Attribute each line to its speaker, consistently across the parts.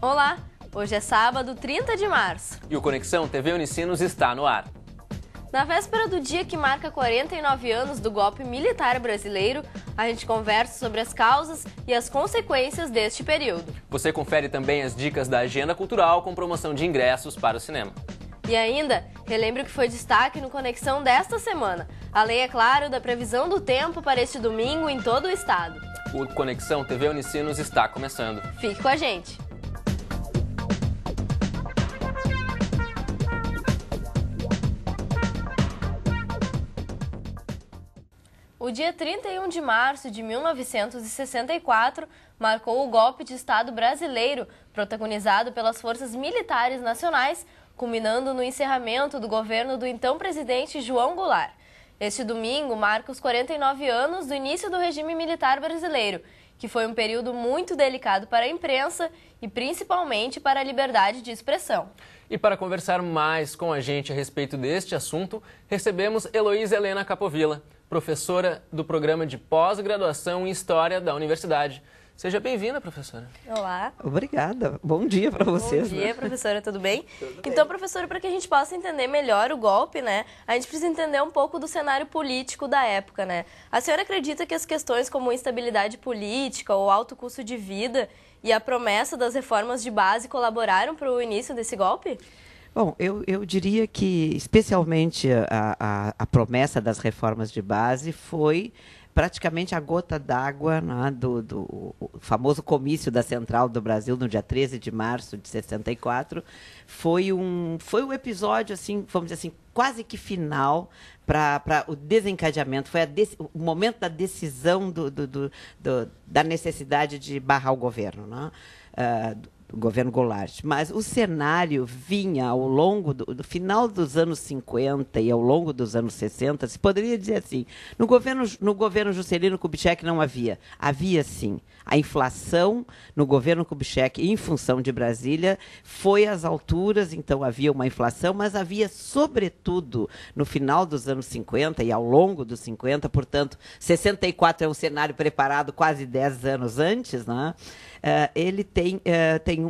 Speaker 1: Olá, hoje é sábado, 30 de março.
Speaker 2: E o Conexão TV Unicinos está no ar.
Speaker 1: Na véspera do dia que marca 49 anos do golpe militar brasileiro, a gente conversa sobre as causas e as consequências deste período.
Speaker 2: Você confere também as dicas da agenda cultural com promoção de ingressos para o cinema.
Speaker 1: E ainda, relembre o que foi destaque no Conexão desta semana. Além, é claro, da previsão do tempo para este domingo em todo o estado.
Speaker 2: O Conexão TV Unicinos está começando.
Speaker 1: Fique com a gente! O dia 31 de março de 1964 marcou o golpe de Estado brasileiro, protagonizado pelas forças militares nacionais, culminando no encerramento do governo do então presidente João Goulart. Este domingo marca os 49 anos do início do regime militar brasileiro, que foi um período muito delicado para a imprensa e principalmente para a liberdade de expressão.
Speaker 2: E para conversar mais com a gente a respeito deste assunto, recebemos Heloísa Helena Capovilla, professora do programa de pós-graduação em História da Universidade. Seja bem-vinda, professora.
Speaker 1: Olá.
Speaker 3: Obrigada. Bom dia para vocês.
Speaker 1: Bom dia, professora. Tudo bem? Então, professora, para que a gente possa entender melhor o golpe, né, a gente precisa entender um pouco do cenário político da época, né? A senhora acredita que as questões como instabilidade política ou alto custo de vida e a promessa das reformas de base colaboraram para o início desse golpe?
Speaker 3: Bom, eu diria que, especialmente, a promessa das reformas de base foi praticamente a gota d'água, né, do famoso comício da Central do Brasil, no dia 13 de março de 64. Foi um episódio, assim, vamos dizer assim, quase que final para o desencadeamento. Foi o momento da decisão da necessidade de barrar o governo, né? O governo Goulart. Mas o cenário vinha ao longo do final dos anos 50 e ao longo dos anos 60, se poderia dizer assim, no governo Juscelino Kubitschek não havia. Havia sim. A inflação no governo Kubitschek, em função de Brasília, foi às alturas, então havia uma inflação, mas havia, sobretudo, no final dos anos 50 e ao longo dos 50, portanto, 64 é um cenário preparado quase 10 anos antes, né? Ele tem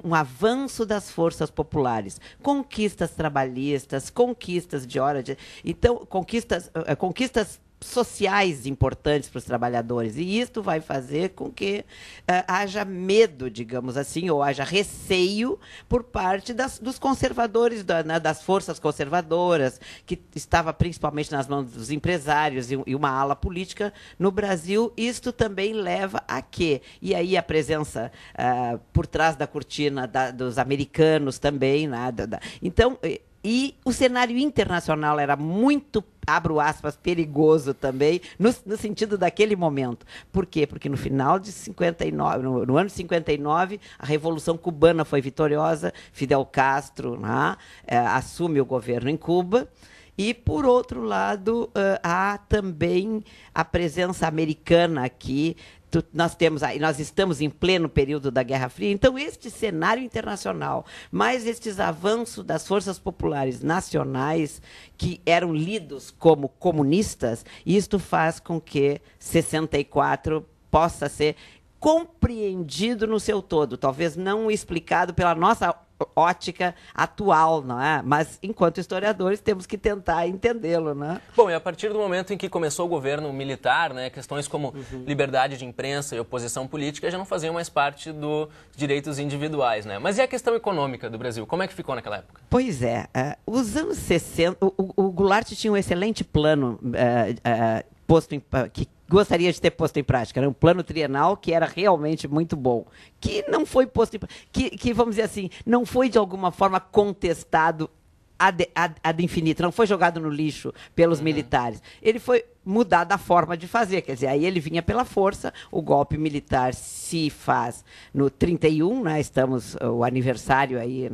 Speaker 3: um avanço das forças populares, conquistas trabalhistas, conquistas de hora de... Então, conquistas sociais importantes para os trabalhadores. E isto vai fazer com que haja medo, digamos assim, ou haja receio por parte dos conservadores, das forças conservadoras, que estava principalmente nas mãos dos empresários e uma ala política no Brasil. Isto também leva a quê? E aí a presença por trás da cortina dos americanos também. Né? Então, e o cenário internacional era muito, abro aspas, perigoso também, no sentido daquele momento. Por quê? Porque no final de 59, no ano de 59, a Revolução Cubana foi vitoriosa, Fidel Castro, né, assume o governo em Cuba. E, por outro lado, há também a presença americana aqui. Nós estamos em pleno período da Guerra Fria, então este cenário internacional, mais estes avanços das forças populares nacionais que eram lidos como comunistas, isto faz com que 64 possa ser compreendido no seu todo, talvez não explicado pela nossa ótica atual, não é? Mas, enquanto historiadores, temos que tentar entendê-lo, né?
Speaker 2: Bom, e a partir do momento em que começou o governo militar, né, questões como liberdade de imprensa e oposição política já não faziam mais parte dos direitos individuais, né? Mas e a questão econômica do Brasil? Como é que ficou naquela época?
Speaker 3: Pois é, os anos 60, o Goulart tinha um excelente plano que gostaria de ter posto em prática. Era um plano trienal que era realmente muito bom, que não foi posto em prática, que, vamos dizer assim, não foi de alguma forma contestado ad infinito, não foi jogado no lixo pelos militares. Ele foi mudado a forma de fazer, quer dizer, aí ele vinha pela força, o golpe militar se faz no 31, né, estamos, o aniversário aí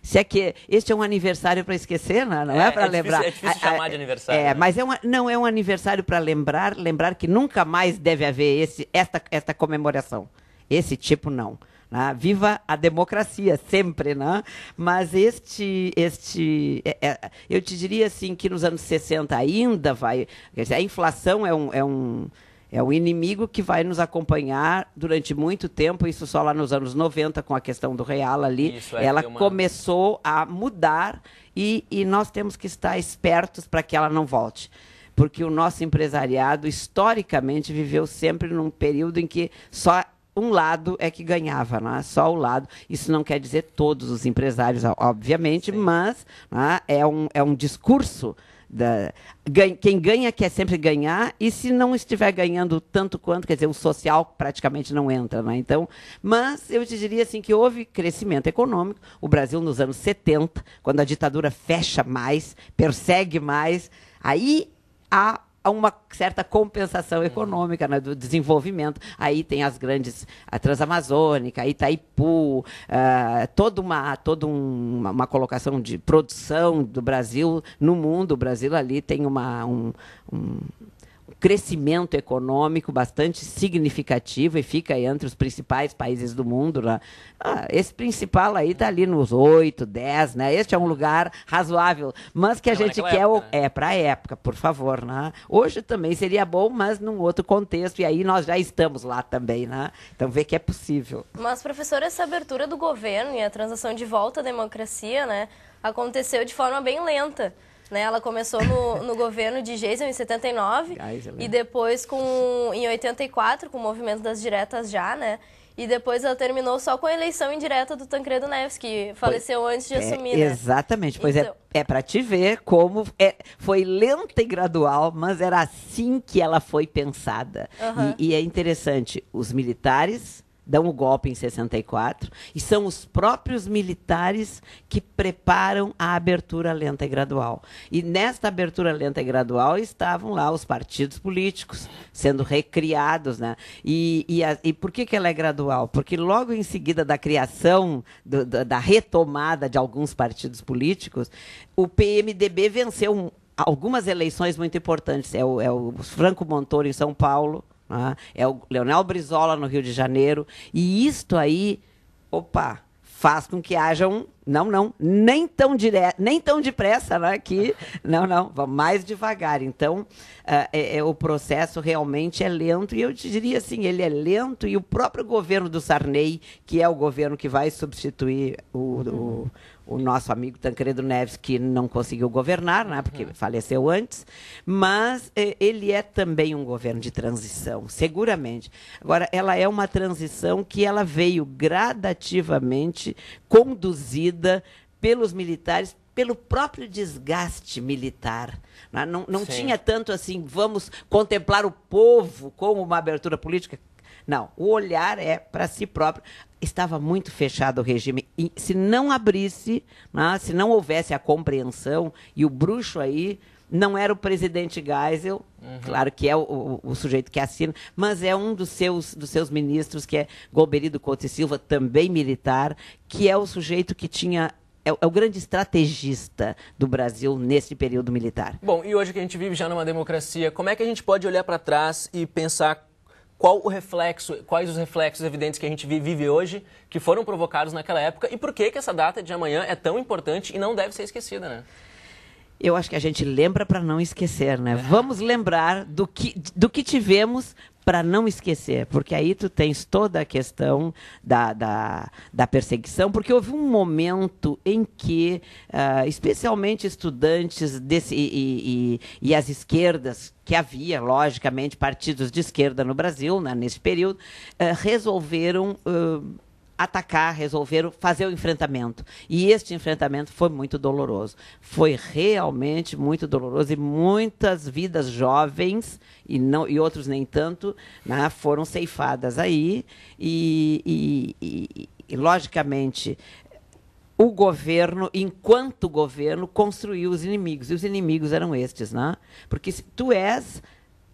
Speaker 3: se é que este é um aniversário para esquecer, não é para lembrar.
Speaker 2: É difícil chamar de aniversário. Né?
Speaker 3: Mas não é um aniversário para lembrar que nunca mais deve haver esta comemoração. Esse tipo não. Né? Viva a democracia, sempre, né? Mas eu te diria assim que nos anos 60 ainda vai... Quer dizer, a inflação é É um inimigo que vai nos acompanhar durante muito tempo, isso só lá nos anos 90, com a questão do real ali. Ela começou a mudar e nós temos que estar espertos para que ela não volte. Porque o nosso empresariado, historicamente, viveu sempre num período em que só um lado é que ganhava, né? Só o lado. Isso não quer dizer todos os empresários, obviamente, sim, mas né, é um discurso. Quem ganha quer sempre ganhar, e se não estiver ganhando tanto quanto, quer dizer, o social praticamente não entra, né? Então, mas eu te diria assim que houve crescimento econômico. O Brasil nos anos 70, quando a ditadura fecha mais, persegue mais, aí há uma certa compensação econômica, né, do desenvolvimento. Aí tem as grandes, a Transamazônica, Itaipu, toda uma colocação de produção do Brasil no mundo. O Brasil ali tem um crescimento econômico bastante significativo e fica entre os principais países do mundo, né? Esse principal aí está ali nos 8, 10, né? Este é um lugar razoável, mas que a gente quer época, né? Para a época, por favor, né? Hoje também seria bom, mas num outro contexto, e aí nós já estamos lá também, né? Então vê que é possível.
Speaker 1: Mas, professor, essa abertura do governo e a transição de volta à democracia, né, aconteceu de forma bem lenta. Né, ela começou no governo de Geisel em 79 e depois em 84 com o movimento das diretas já, né? E depois ela terminou só com a eleição indireta do Tancredo Neves, que faleceu antes de assumir, né?
Speaker 3: Exatamente, pois então, é para te ver como foi lenta e gradual, mas era assim que ela foi pensada. E é interessante, os militares dão o golpe em 64 e são os próprios militares que preparam a abertura lenta e gradual. E nesta abertura lenta e gradual estavam lá os partidos políticos sendo recriados, né? E por que ela é gradual? Porque logo em seguida da criação, da retomada de alguns partidos políticos, o PMDB venceu algumas eleições muito importantes. É o Franco Montoro em São Paulo, é o Leonel Brizola no Rio de Janeiro, e isto aí, faz com que haja nem tão depressa, né, que, vamos mais devagar. Então, o processo realmente é lento, e eu te diria assim, ele é lento, e o próprio governo do Sarney, que é o governo que vai substituir o nosso amigo Tancredo Neves, que não conseguiu governar, né, porque faleceu antes, mas ele é também um governo de transição, seguramente. Agora, ela é uma transição que ela veio gradativamente conduzida pelos militares, pelo próprio desgaste militar. Não tinha tanto assim, vamos contemplar o povo como uma abertura política. Não, o olhar é para si próprio. Estava muito fechado o regime. E se não abrisse, né, se não houvesse a compreensão, e o bruxo aí não era o presidente Geisel, claro que é o sujeito que assina, mas é um dos seus ministros, que é Golbery Couto e Silva, também militar, que é o sujeito que tinha... É o grande estrategista do Brasil nesse período militar.
Speaker 2: Bom, e hoje que a gente vive já numa democracia, como é que a gente pode olhar para trás e pensar quais os reflexos evidentes que a gente vive hoje, que foram provocados naquela época, e por que essa data de amanhã é tão importante e não deve ser esquecida, né?
Speaker 3: Eu acho que a gente lembra para não esquecer, né? Vamos lembrar do que tivemos para não esquecer, porque aí tu tens toda a questão da perseguição, porque houve um momento em que, especialmente estudantes e as esquerdas, que havia, logicamente, partidos de esquerda no Brasil, né, nesse período, resolveram... resolveram fazer o enfrentamento. E este enfrentamento foi muito doloroso. Foi realmente muito doloroso, e muitas vidas jovens, e outros nem tanto, né, foram ceifadas aí. E logicamente, o governo, enquanto governo, construiu os inimigos. E os inimigos eram estes, né? Porque se tu és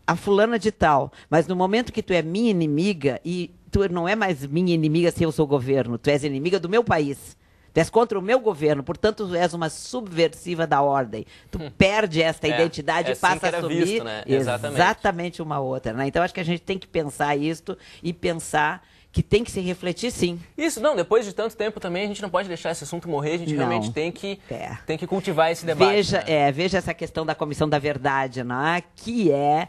Speaker 3: a fulana de tal, mas no momento que tu é minha inimiga, e tu não é mais minha inimiga se eu sou governo, tu és inimiga do meu país, tu és contra o meu governo, portanto tu és uma subversiva da ordem. Tu perde esta identidade e passa a assumir
Speaker 2: visto, né?
Speaker 3: exatamente uma outra, né? Então acho que a gente tem que pensar isto e pensar que tem que se refletir, sim.
Speaker 2: Isso, não, depois de tanto tempo também a gente não pode deixar esse assunto morrer, a gente realmente tem que cultivar esse debate.
Speaker 3: Veja essa questão da Comissão da Verdade, né? Que é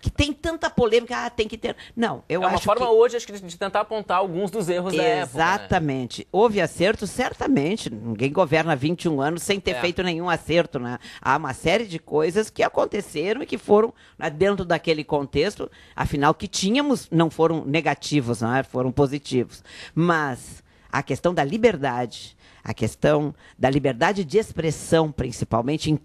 Speaker 3: que tem tanta polêmica, tem que ter... Não, eu acho que... É uma
Speaker 2: forma hoje, acho que, de tentar apontar alguns dos erros da época.
Speaker 3: Exatamente. Né? Houve acerto, certamente. Ninguém governa 21 anos sem ter feito nenhum acerto, né? Há uma série de coisas que aconteceram e que foram, né, dentro daquele contexto, afinal, que tínhamos, não foram negativos, né? Foram positivos. Mas a questão da liberdade, a questão da liberdade de expressão, principalmente,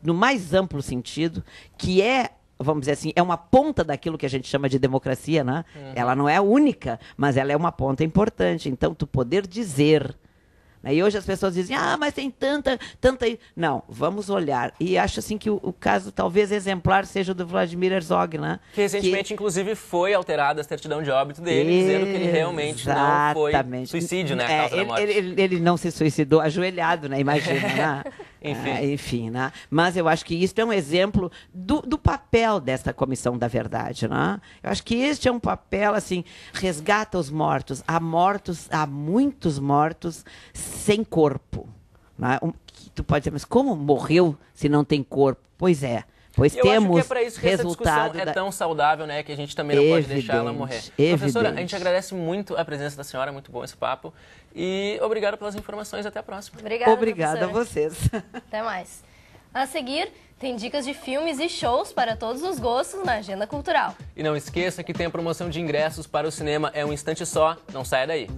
Speaker 3: no mais amplo sentido, que é, vamos dizer assim, é uma ponta daquilo que a gente chama de democracia, né? Ela não é a única, mas ela é uma ponta importante. Então, tu poder dizer... E hoje as pessoas dizem, mas tem tanta... Não, vamos olhar. E acho assim que o caso talvez exemplar seja o do Vladimir Herzog, né?
Speaker 2: Que recentemente, inclusive, foi alterada a certidão de óbito dele, dizendo que ele realmente não foi suicídio, né? A causa da morte.
Speaker 3: Ele não se suicidou ajoelhado, né? Imagina, né?
Speaker 2: Enfim.
Speaker 3: Né? Mas eu acho que isso é um exemplo do papel dessa Comissão da Verdade, né? Eu acho que este é um papel, assim, resgata os mortos. Há muitos mortos sem corpo. Né? Tu pode dizer, mas como morreu se não tem corpo? Pois é. Pois
Speaker 2: eu
Speaker 3: temos
Speaker 2: acho que é para isso que essa discussão é tão saudável, né? Que a gente também não pode deixar ela morrer. Professora, a gente agradece muito a presença da senhora, muito bom esse papo. E obrigado pelas informações, até a próxima.
Speaker 3: Obrigada a vocês.
Speaker 1: Até mais. A seguir, tem dicas de filmes e shows para todos os gostos na Agenda Cultural.
Speaker 2: E não esqueça que tem a promoção de ingressos para o cinema É um Instante Só. Não saia daí.